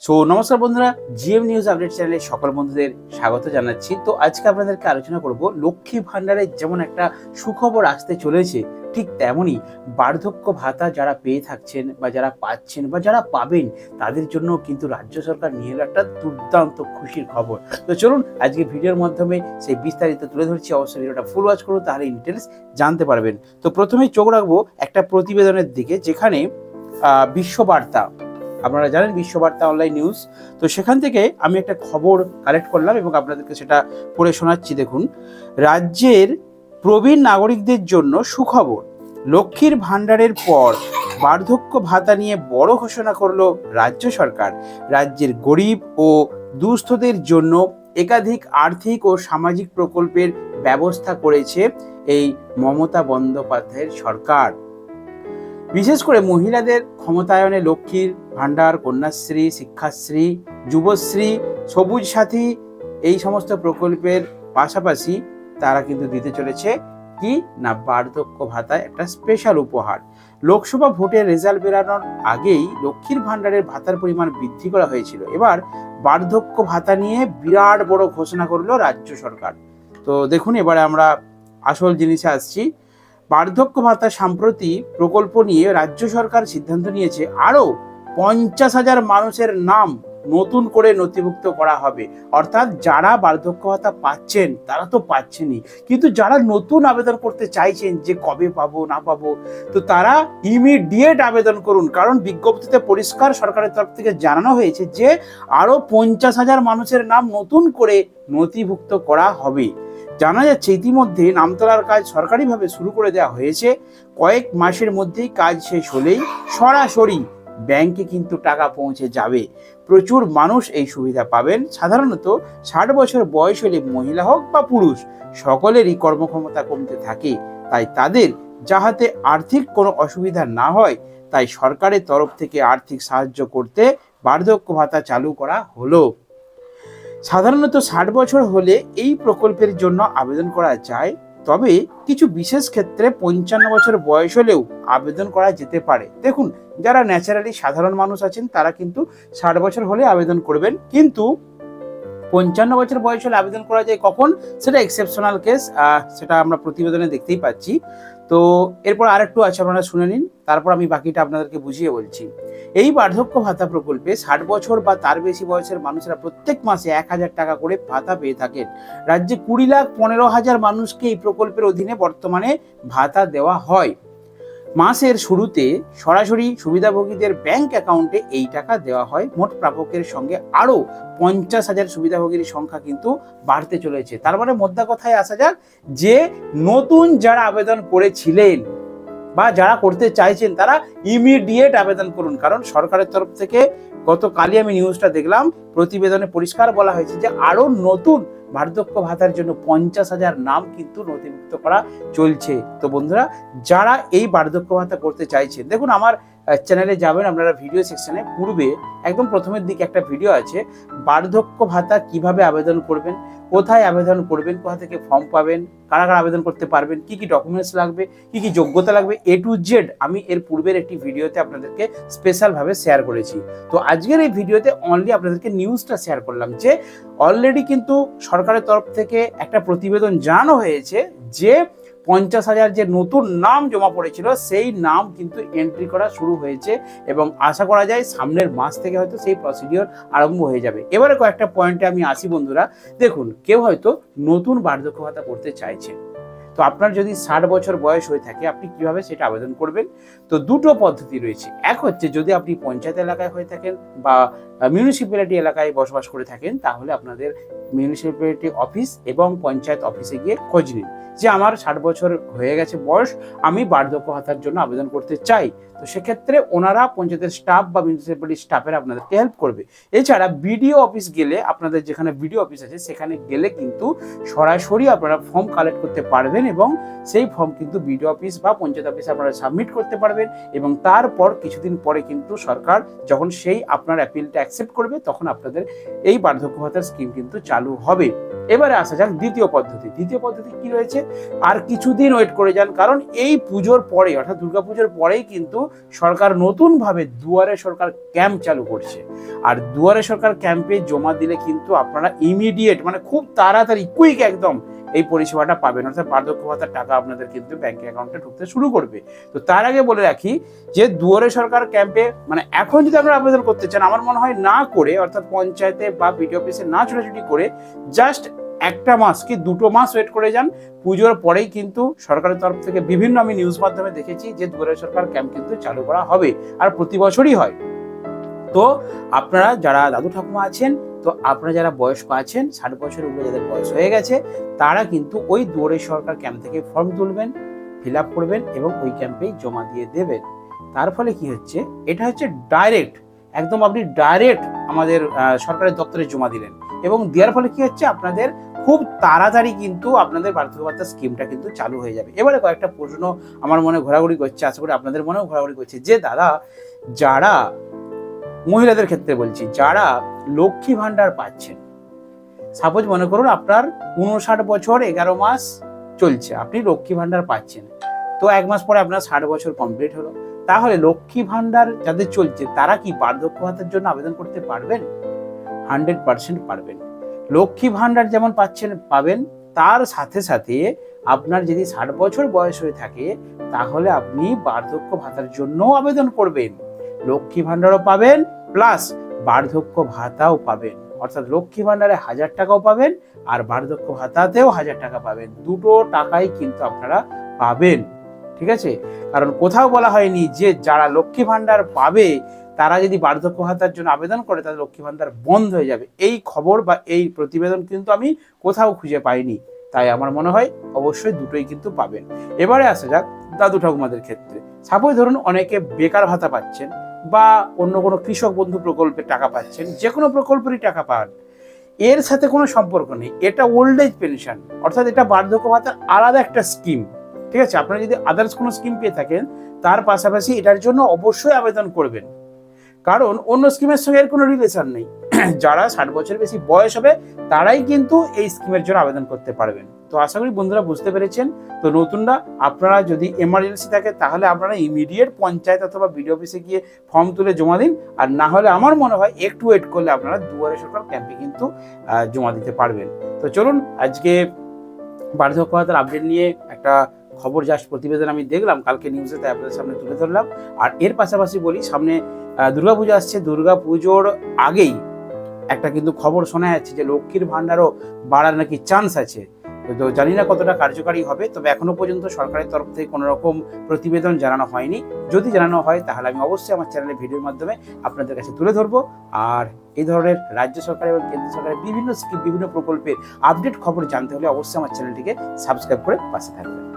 নমস্কার বন্ধুরা, GM news update চ্যানেলে সকল বন্ধুদের স্বাগত জানাচ্ছি। তো আজকে আপনাদেরকে আলোচনা করব লক্ষ্মী ভান্ডারের যেমন একটা সুখবর আসতে চলেছে, ঠিক তেমনই বার্ধক্য ভাতা যারা পেয়ে থাকছেন বা যারা পাচ্ছেন বা যারা পাবেন তাদের জন্য কিন্তু রাজ্য সরকার নিয়ে এলো একটা দুর্দান্ত খুশির খবর। তো চলুন আজকে ভিডিওর মাধ্যমে সেই বিস্তারিত তুলে ধরছি। অবশ্যই ভিডিওটা ফুল ওয়াচ করুন, তাহলে ডিটেলস জানতে পারবেন। তো প্রথমেই চোখ রাখবো একটা প্রতিবেদনের দিকে, যেখানে বিশ্ববার্তা, আপনারা জানেন বিশ্ববার্তা অনলাইন নিউজ, তো সেখান থেকে আমি একটা খবর কালেক্ট করলাম এবং আপনাদেরকে সেটা পড়ে শোনাচ্ছি। দেখুন, রাজ্যের প্রবীণ নাগরিকদের জন্য সুখবর। লক্ষ্মীর ভান্ডারের পর বার্ধক্য ভাতা নিয়ে বড় ঘোষণা করলো রাজ্য সরকার। রাজ্যের গরিব ও দুস্থদের জন্য একাধিক আর্থিক ও সামাজিক প্রকল্পের ব্যবস্থা করেছে এই মমতা বন্দ্যোপাধ্যায়ের সরকার। বিশেষ করে মহিলাদের ক্ষমতায়নে লক্ষ্মীর ভান্ডার, কন্যাশ্রী, শিক্ষাশ্রী, যুবশ্রী, সবুজ সাথী এই সমস্ত প্রকল্পের পাশাপাশি তারা কিন্তু দিতে চলেছে কি না, বার্ধক্য ভাতা, একটা স্পেশাল উপহার। লোকসভা ভোটের রেজাল্ট বেরানোর আগেই লক্ষ্মীর ভান্ডারের ভাতার পরিমাণ বৃদ্ধি করা হয়েছিল। এবার বার্ধক্য ভাতা নিয়ে বিরাট বড় ঘোষণা করলো রাজ্য সরকার। তো দেখুন, এবারে আমরা আসল জিনিসে আসছি। বার্ধক্য ভাতা সাম্প্রতি প্রকল্প নিয়ে রাজ্য সরকার সিদ্ধান্ত নিয়েছে আরও 50,000 মানুষের নাম নতুন করে নথিভুক্ত করা হবে। অর্থাৎ যারা বার্ধক্য ভাতা পাচ্ছেন তারা তো পাচ্ছেনই, কিন্তু যারা নতুন আবেদন করতে চাইছেন যে কবে পাবো না পাবো, তো তারা ইমিডিয়েট আবেদন করুন। কারণ বিজ্ঞপ্তিতে পরিষ্কার সরকারের তরফ থেকে জানানো হয়েছে যে আরও 50,000 মানুষের নাম নতুন করে নথিভুক্ত করা হবে। জানা যাচ্ছে ইতিমধ্যে নাম তোলার কাজ সরকারিভাবে শুরু করে দেওয়া হয়েছে। কয়েক মাসের মধ্যেই কাজ শেষ হলেই সরাসরি ব্যাংকে কিন্তু টাকা পৌঁছে যাবে। প্রচুর মানুষ এই সুবিধা পাবেন। সাধারণত 60 বছর বয়স হলে মহিলা হোক বা পুরুষ সকলেরই কর্মক্ষমতা কমতে থাকে, তাই তাদের যাহাতে আর্থিক কোনো অসুবিধা না হয়, তাই সরকারের তরফ থেকে আর্থিক সাহায্য করতে বার্ধক্য ভাতা চালু করা হলো। সাধারণত 60 বছর হলে এই প্রকল্পের জন্য আবেদন করা যায়, তবে কিছু বিশেষ ক্ষেত্রে 55 বছর বয়স হলেও আবেদন করা যেতে পারে। দেখুন, যারা ন্যাচারালি সাধারণ মানুষ আছেন তারা কিন্তু 60 বছর হলে আবেদন করবেন, কিন্তু 55 বছর বয়স হলে আবেদন করা যায় কখন, সেটা এক্সেপশনাল কেস, সেটা আমরা প্রতিবেদনে দেখতেই পাচ্ছি। তো এরপর আরেকটু আছে, আপনারা শুনে নিন, তারপর আমি বাকিটা আপনাদেরকে বুঝিয়ে বলছি। এই বার্ধক্য ভাতা প্রকল্পে 60 বছর বা তার বেশি বয়সের মানুষরা প্রত্যেক মাসে 1,000 টাকা করে ভাতা পেয়ে থাকেন। রাজ্যে 20,15,000 মানুষকে এই প্রকল্পের অধীনে বর্তমানে ভাতা দেওয়া হয়। মাসের শুরুতে সরাসরি সুবিধাভোগীদের ব্যাংক অ্যাকাউন্টে এই টাকা দেওয়া হয়। মোট প্রাপকের সঙ্গে আরও 50,000 সুবিধাভোগীর সংখ্যা কিন্তু বাড়তে চলেছে। তার মানে মোদ্দা কথায় আসা যাক যে নতুন যারা আবেদন করেছিলেন বা যারা করতে চাইছেন তারা ইমিডিয়েট আবেদন করুন। কারণ সরকারের তরফ থেকে গতকালই আমি নিউজটা দেখলাম, প্রতিবেদনে পরিষ্কার বলা হয়েছে যে আরও নতুন বার্ধক্য ভাতার জন্য 50,000 নাম কিন্তু নথিভুক্ত করা চলছে। তো বন্ধুরা, যারা এই বার্ধক্য ভাতা করতে চাইছেন, দেখুন আমার চ্যানেলে যাবেন আপনারা, ভিডিও সেকশনে পূর্বে একদম প্রথমের দিকে একটা ভিডিও আছে, বার্ধক্য ভাতা কিভাবে আবেদন করবেন, কোথায় আবেদন করবেন, কোথা থেকে ফর্ম পাবেন, কারা কারা আবেদন করতে পারবেন, কি কি ডকুমেন্টস লাগবে, কি কি যোগ্যতা লাগবে, A to Z আমি এর পূর্বের একটি ভিডিওতে আপনাদেরকে স্পেশালভাবে শেয়ার করেছি। তো আজকের এই ভিডিওতে অনলি আপনাদেরকে নিউজটা শেয়ার করলাম যে অলরেডি কিন্তু সরকারের তরফ থেকে একটা প্রতিবেদন জানানো হয়েছে যে 50,000 যে নতুন নাম জমা পড়েছিল সেই নাম কিন্তু এন্ট্রি করা শুরু হয়েছে এবং আশা করা যায় সামনের মাস থেকে হয়তো সেই প্রসিডিওর আরম্ভ হয়ে যাবে। এবারে কয়েকটা পয়েন্টে আমি আসি বন্ধুরা। দেখুন, কেউ হয়তো নতুন বার্ধক্য ভাতা করতে চাইছেন, তো আপনার যদি 60 বছর বয়স হয়ে থাকে আপনি কিভাবে সেটা আবেদন করবেন? তো দুটো পদ্ধতি রয়েছে। এক হচ্ছে, যদি আপনি পঞ্চায়েত এলাকায় হয়ে থাকেন বা মিউনিসিপ্যালিটি এলাকায় বসবাস করে থাকেন, তাহলে আপনাদের মিউনিসিপ্যালিটি অফিস এবং পঞ্চায়েত অফিসে গিয়ে খোঁজ নিন যে আমার 60 বছর হয়ে গেছে বয়স, আমি বার্ধক্য ভাতার জন্য আবেদন করতে চাই। তো সেক্ষেত্রে ওনারা পঞ্চায়েতের স্টাফ বা মিউনিসিপ্যালিটি স্টাফের আপনাদেরকে হেল্প করবে। এছাড়া বিডিও অফিস গেলে, আপনাদের যেখানে বিডিও অফিস আছে সেখানে গেলে কিন্তু সরাসরি আপনারা ফর্ম কালেক্ট করতে পারবেন এবং সেই ফর্ম কিন্তু বিডিও অফিস বা পঞ্চায়েত অফিসে আপনারা সাবমিট করতে পারবেন এবং তারপর কিছুদিন পরে কিন্তু সরকার যখন সেই আপনার অ্যাপিলটা অ্যাকসেপ্ট করবে তখন আপনাদের এই বার্ধক্য ভাতার স্কিম কিন্তু চালু হবে। এবারে আসা যাক দ্বিতীয় পদ্ধতি। দ্বিতীয় পদ্ধতি কি রয়েছে, আর কিছুদিন ওয়েট করে যান, কারণ এই পুজোর পরে অর্থাৎ দুর্গাপুজোর পরেই কিন্তু সরকার নতুনভাবে দুয়ারে সরকার ক্যাম্প চালু করছে। আর দুয়ারে সরকার ক্যাম্পে জমা দিলে কিন্তু আপনারা ইমিডিয়েট মানে খুব তাড়াতাড়ি কুইক একদম এই পরিষেবাটা পাবেন, অর্থাৎ বার্ধক্য ভাতার টাকা আপনাদের কিন্তু ব্যাংক অ্যাকাউন্টে ঢুকতে শুরু করবে। তো তার আগে বলে রাখি যে দুয়ারে সরকার ক্যাম্পে মানে এখন যদি আপনারা আবেদন করতে চান, আমার মনে হয় না করে, অর্থাৎ পঞ্চায়েতে বা বিডিও অফিসে না ছোটাছুটি করে জাস্ট একটা মাস কি 2 মাস ওয়েট করে যান। পুজোর পরেই কিন্তু সরকারের তরফ থেকে বিভিন্ন আমি নিউজ মাধ্যমে দেখেছি যে দুয়ারে সরকার ক্যাম্প কিন্তু চালু করা হবে, আর প্রতি বছরই হয়। তো আপনারা যারা দাদু ঠাকুমা আছেন, তো আপনারা যারা বয়স্ক আছেন 60 বছরের উপরে যাদের বয়স হয়ে গেছে, তারা কিন্তু ওই দুয়ারে সরকার ক্যাম্প থেকে ফর্ম তুলবেন, ফিল আপ করবেন এবং ওই ক্যাম্পেই জমা দিয়ে দেবেন। তার ফলে কি হচ্ছে, এটা হচ্ছে ডাইরেক্ট একদম আপনি ডাইরেক্ট আমাদের সরকারের দপ্তরে জমা দিলেন, এবং দেওয়ার ফলে কি হচ্ছে আপনাদের খুব তাড়াতাড়ি কিন্তু আপনাদের বার্ধক্য ভাতা স্কিমটা কিন্তু চালু হয়ে যাবে। এবারে কয়েকটা প্রশ্ন আমার মনে ঘোরাঘুরি করছে, আশা করি আপনাদের মনেও ঘোরাঘুরি করছে, যে দাদা যারা মহিলাদের ক্ষেত্রে বলছি, যারা লক্ষ্মী ভান্ডার পাচ্ছেন, সাপোজ মনে করুন আপনার 59 বছর 11 মাস চলছে, আপনি লক্ষ্মী ভান্ডার পাচ্ছেন, তো 1 মাস পরে আপনার 60 বছর কমপ্লিট হলো, তাহলে লক্ষ্মী ভান্ডার যাদের চলছে তারা কি বার্ধক্য ভাতার জন্য আবেদন করতে পারবেন? 100% পারবেন। লক্ষ্মী ভান্ডার যেমন পাবেন, তার সাথে সাথে আপনার যদি 60 বছর বয়স হয়ে থাকে তাহলে আপনি বার্ধক্য ভাতার জন্য আবেদন করবেন, লক্ষ্মী ভান্ডারও পাবেন প্লাস বার্ধক্য ভাতাও পাবেন, অর্থাৎ লক্ষ্মী ভান্ডারে 1000 টাকাও পাবেন আর বার্ধক্য ভাতাতেও 1000 টাকা পাবেন, দুটো টাকাই কিন্তু আপনারা পাবেন। ঠিক আছে, কারণ কোথাও বলা হয়নি যে যারা লক্ষ্মী ভান্ডার পাবে তারা যদি বার্ধক্য ভাতার জন্য আবেদন করে তাদের লক্ষ্মী ভান্ডার বন্ধ হয়ে যাবে। এই খবর বা এই প্রতিবেদন কিন্তু আমি কোথাও খুঁজে পাইনি, তাই আমার মনে হয় অবশ্যই দুটোই কিন্তু পাবেন। এবারে আসা যাক দাদু ঠাকুমাদের ক্ষেত্রে। সাপোজ ধরুন অনেকে বেকার ভাতা পাচ্ছেন বা অন্য কোনো কৃষক বন্ধু প্রকল্পের টাকা পাচ্ছেন, যে কোনো প্রকল্পেরই টাকা পান, এর সাথে কোনো সম্পর্ক নেই, এটা ওল্ড এজ পেনশন, অর্থাৎ এটা বার্ধক্য ভাতার আলাদা একটা স্কিম। ঠিক আছে, আপনারা যদি আদার্স কোনো স্কিম পেয়ে থাকেন তার পাশাপাশি এটার জন্য অবশ্যই আবেদন করবেন, কারণ অন্য স্কিমের সঙ্গে এর কোনো রিলেশন নেই। যারা 60 বছর বেশি বয়স হবে তারাই কিন্তু এই স্কিমের জন্য আবেদন করতে পারবেন। তো আশা করি বন্ধুরা বুঝতে পেরেছেন। তো নতুনরা আপনারা যদি এমার্জেন্সি থাকে তাহলে আপনারা ইমিডিয়েট পঞ্চায়েত অথবা বিডিও অফিসে গিয়ে ফর্ম তুলে জমা দিন, আর না হলে আমার মনে হয় একটু ওয়েট করলে আপনারা দুয়ারে সরকার ক্যাম্পে কিন্তু জমা দিতে পারবেন। তো চলুন আজকে বার্ধক্য ভাতার আপডেট নিয়ে একটা খবর জাস্ট প্রতিবেদন আমি দেখলাম কালকে নিউজে, তাই আপনাদের সামনে তুলে ধরলাম। আর এর পাশাপাশি বলি, সামনে দুর্গাপূজা আসছে, দুর্গাপুজোর আগেই একটা কিন্তু খবর শোনা যাচ্ছে যে লক্ষ্মীর ভান্ডারও বাড়ার নাকি চান্স আছে। তো জানি না কতটা কার্যকারী হবে, তবে এখনো পর্যন্ত সরকারের তরফ থেকে কোনো রকম প্রতিবেদন জানানো হয়নি। যদি জানানো হয় তাহলে আমি অবশ্যই আমার চ্যানেলে ভিডিওর মাধ্যমে আপনাদের কাছে তুলে ধরবো। আর এই ধরনের রাজ্য সরকার এবং কেন্দ্র সরকারের বিভিন্ন স্কিম, বিভিন্ন প্রকল্পের আপডেট খবর জানতে হলে অবশ্যই আমার চ্যানেলটিকে সাবস্ক্রাইব করে পাশে থাকবেন।